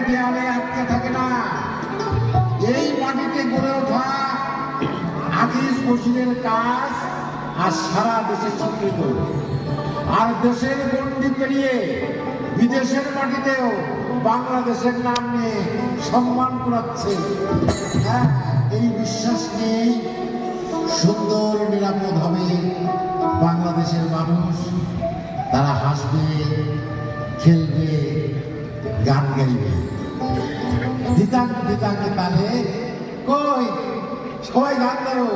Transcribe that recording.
দেয়ালে আটকে থাকে না। এই মাটিতে গড়ে ওঠা আজিজ মসজিদের কাজ আর সারা দেশে স্বীকৃত। আর দেশের গণ্ডি পেরিয়ে বিদেশের মাটিতেও বাংলাদেশের নাম নিয়ে সম্মান করাচ্ছে। হ্যাঁ, এই বিশ্বাস নিয়েই সুন্দর নিরাপদ হবে বাংলাদেশের মানুষ। তারা হাসবে, খেলবে, গান গাইবে। দিতাং দিতাং তালে কই সবাই গান ধরো।